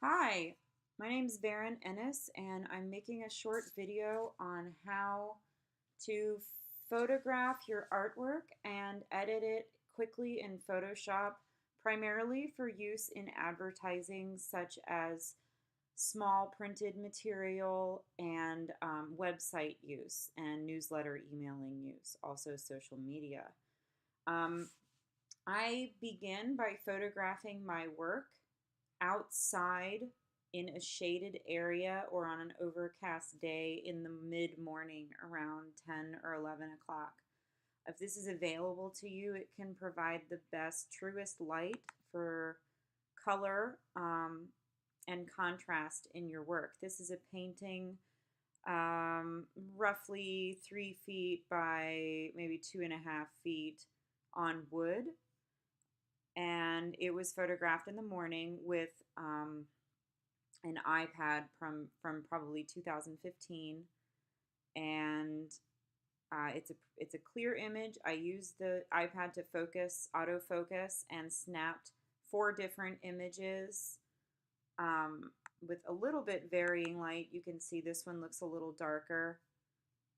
Hi, my name is Varen Ennis, and I'm making a short video on how to photograph your artwork and edit it quickly in Photoshop, primarily for use in advertising such as small printed material and website use and newsletter emailing use, also social media. Um, I begin by photographing my work outside in a shaded area or on an overcast day in the mid morning around 10 or 11 o'clock. If this is available to you, it can provide the best, truest light for color and contrast in your work. This is a painting roughly 3 feet by maybe 2.5 feet on wood, and it was photographed in the morning with an iPad from probably 2015, and it's a clear image. I used the iPad to focus, autofocus, and snapped 4 different images with a little bit varying light. You can see this one looks a little darker,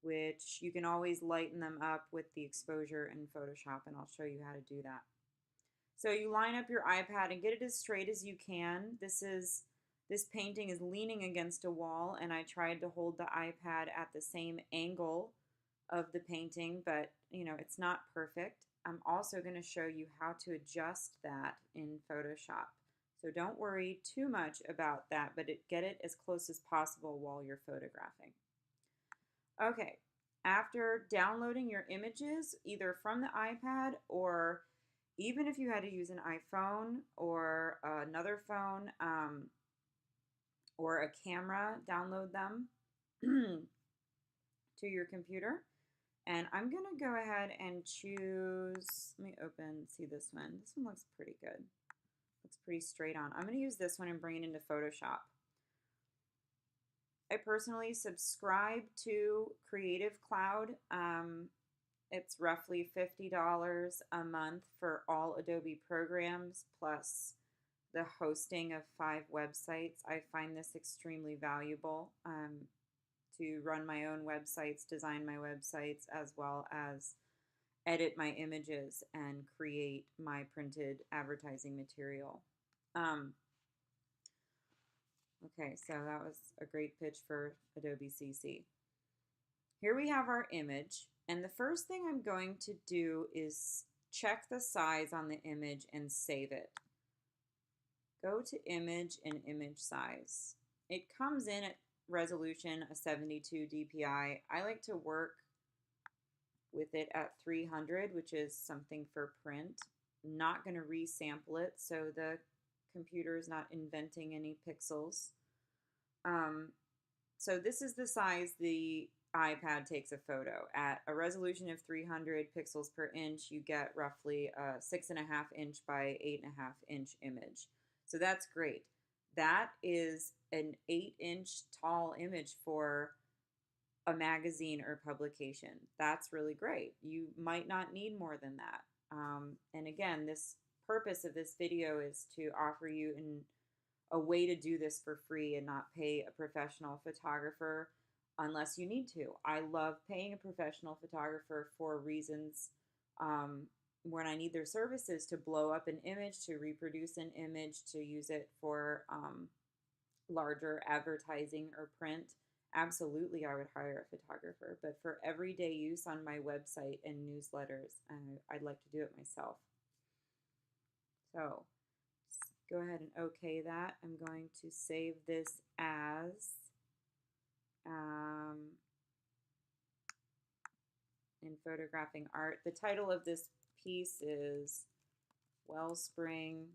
which you can always lighten them up with the exposure in Photoshop, and I'll show you how to do that. So you line up your iPad and get it as straight as you can. This painting is leaning against a wall, and I tried to hold the iPad at the same angle of the painting, but it's not perfect. I'm also going to show you how to adjust that in Photoshop. So don't worry too much about that, but get it as close as possible while you're photographing. Okay, after downloading your images, either from the iPad or even if you had to use an iPhone or another phone or a camera, download them to your computer. And I'm going to go ahead and choose, let me see this one. This one looks pretty good. Looks pretty straight on. I'm going to use this one and bring it into Photoshop. I personally subscribe to Creative Cloud. It's roughly $50 a month for all Adobe programs plus the hosting of 5 websites. I find this extremely valuable to run my own websites, design my websites, as well as edit my images and create my printed advertising material. Okay, so that was a great pitch for Adobe CC. Here we have our image, and the first thing I'm going to do is check the size on the image and save it. Go to image and image size. It comes in at resolution a 72 dpi. I like to work with it at 300, which is something for print. I'm not going to resample it, so the computer is not inventing any pixels. So this is the size the iPad takes a photo. At a resolution of 300 pixels per inch, you get roughly a 6.5 inch by 8.5 inch image. So that's great. That is an 8-inch tall image for a magazine or publication. That's really great. You might not need more than that. And again, this purpose of this video is to offer you a way to do this for free and not pay a professional photographer unless you need to. I love paying a professional photographer for reasons when I need their services to blow up an image, to reproduce an image, to use it for larger advertising or print. Absolutely, I would hire a photographer. But for everyday use on my website and newsletters, I'd like to do it myself. So go ahead and OK that. I'm going to save this as in photographing art. The title of this piece is Wellspring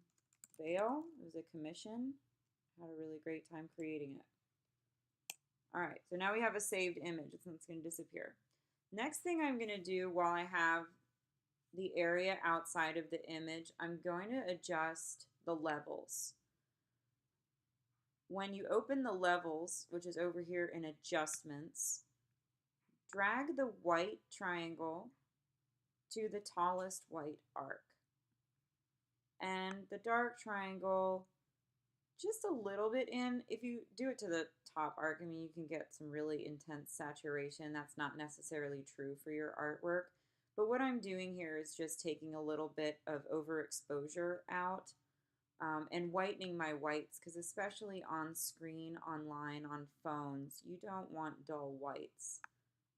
Vale. It was a commission. Had a really great time creating it. All right, so now we have a saved image. It's going to disappear. Next thing I'm going to do while I have the area outside of the image, I'm going to adjust the levels. When you open the levels, which is over here in adjustments, drag the white triangle to the tallest white arc. And the dark triangle, just a little bit in. If you do it to the top arc, I mean, you can get some really intense saturation. That's not necessarily true for your artwork. But what I'm doing here is just taking a little bit of overexposure out and whitening my whites, because especially on screen, online, on phones, you don't want dull whites.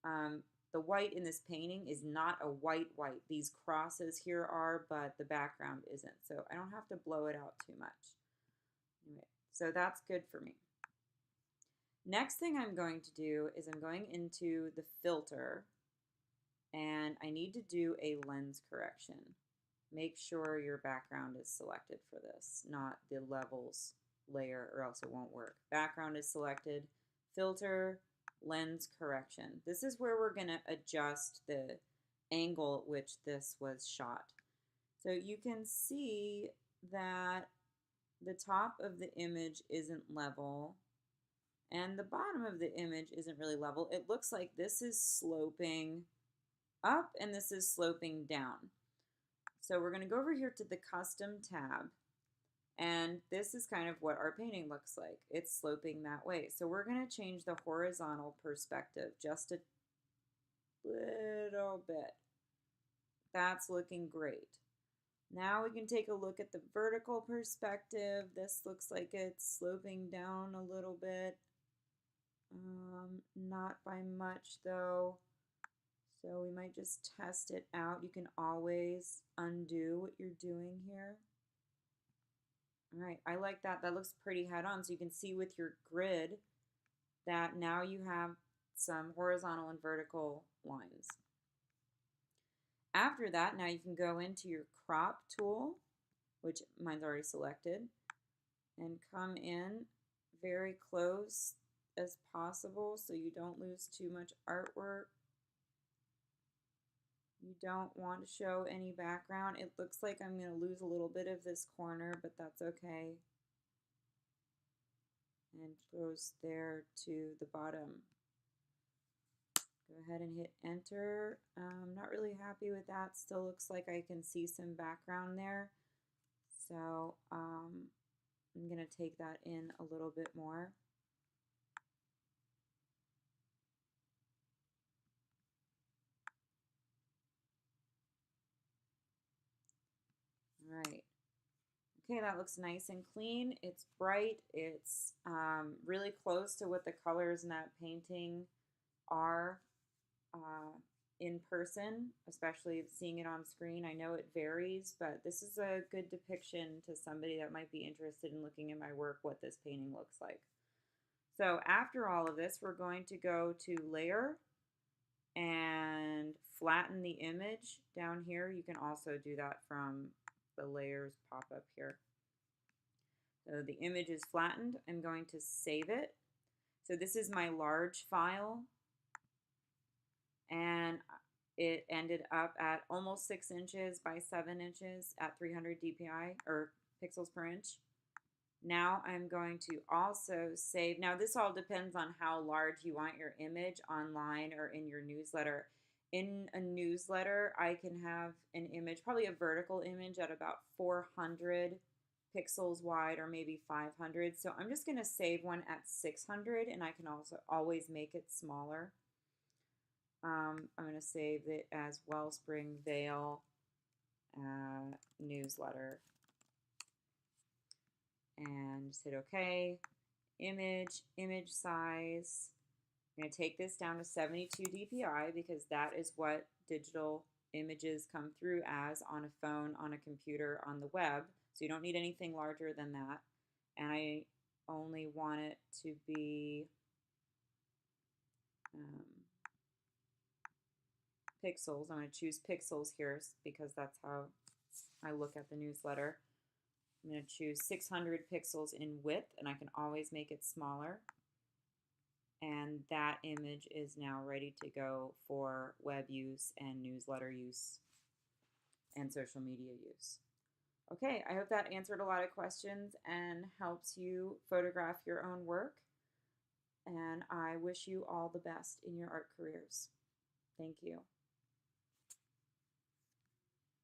The white in this painting is not a white white. These crosses here are, but the background isn't. So I don't have to blow it out too much. Anyway, so that's good for me. Next thing I'm going to do is I'm going into the filter, and I need to do a lens correction. Make sure your background is selected for this, not the levels layer, or else it won't work. Background is selected, filter, lens correction. This is where we're going to adjust the angle at which this was shot. So you can see that the top of the image isn't level and the bottom of the image isn't really level. It looks like this is sloping up and this is sloping down. So we're going to go over here to the custom tab, and this is kind of what our painting looks like. It's sloping that way. So we're going to change the horizontal perspective just a little bit. That's looking great. Now we can take a look at the vertical perspective. This looks like it's sloping down a little bit. Not by much though. So we might just test it out. You can always undo what you're doing here. All right, I like that. That looks pretty head on. So you can see with your grid that now you have some horizontal and vertical lines. After that, now you can go into your crop tool, which mine's already selected, and come in very close as possible so you don't lose too much artwork. You don't want to show any background. It looks like I'm going to lose a little bit of this corner, but that's okay. And goes there to the bottom. Go ahead and hit enter. I'm not really happy with that. Still looks like I can see some background there. So I'm going to take that in a little bit more. All right. Okay, that looks nice and clean. It's bright. It's really close to what the colors in that painting are in person, especially seeing it on screen. I know it varies, but this is a good depiction to somebody that might be interested in looking at my work, what this painting looks like. So after all of this, we're going to go to Layer and flatten the image down here. You can also do that from the layers pop-up here. So the image is flattened. I'm going to save it. So this is my large file, and it ended up at almost 6 inches by 7 inches at 300 dpi, or pixels per inch. Now I'm going to also save. Now this all depends on how large you want your image online or in your newsletter. In a newsletter, I can have an image, probably a vertical image at about 400 pixels wide, or maybe 500. So I'm just going to save one at 600, and I can also always make it smaller. I'm going to save it as Wellspring Vale newsletter. And just hit OK. Image size. I'm going to take this down to 72 dpi because that is what digital images come through as on a phone, on a computer, on the web. So you don't need anything larger than that. And I only want it to be pixels. I'm going to choose pixels here because that's how I look at the newsletter. I'm going to choose 600 pixels in width, and I can always make it smaller. And that image is now ready to go for web use and newsletter use and social media use. Okay, I hope that answered a lot of questions and helps you photograph your own work. And I wish you all the best in your art careers. Thank you.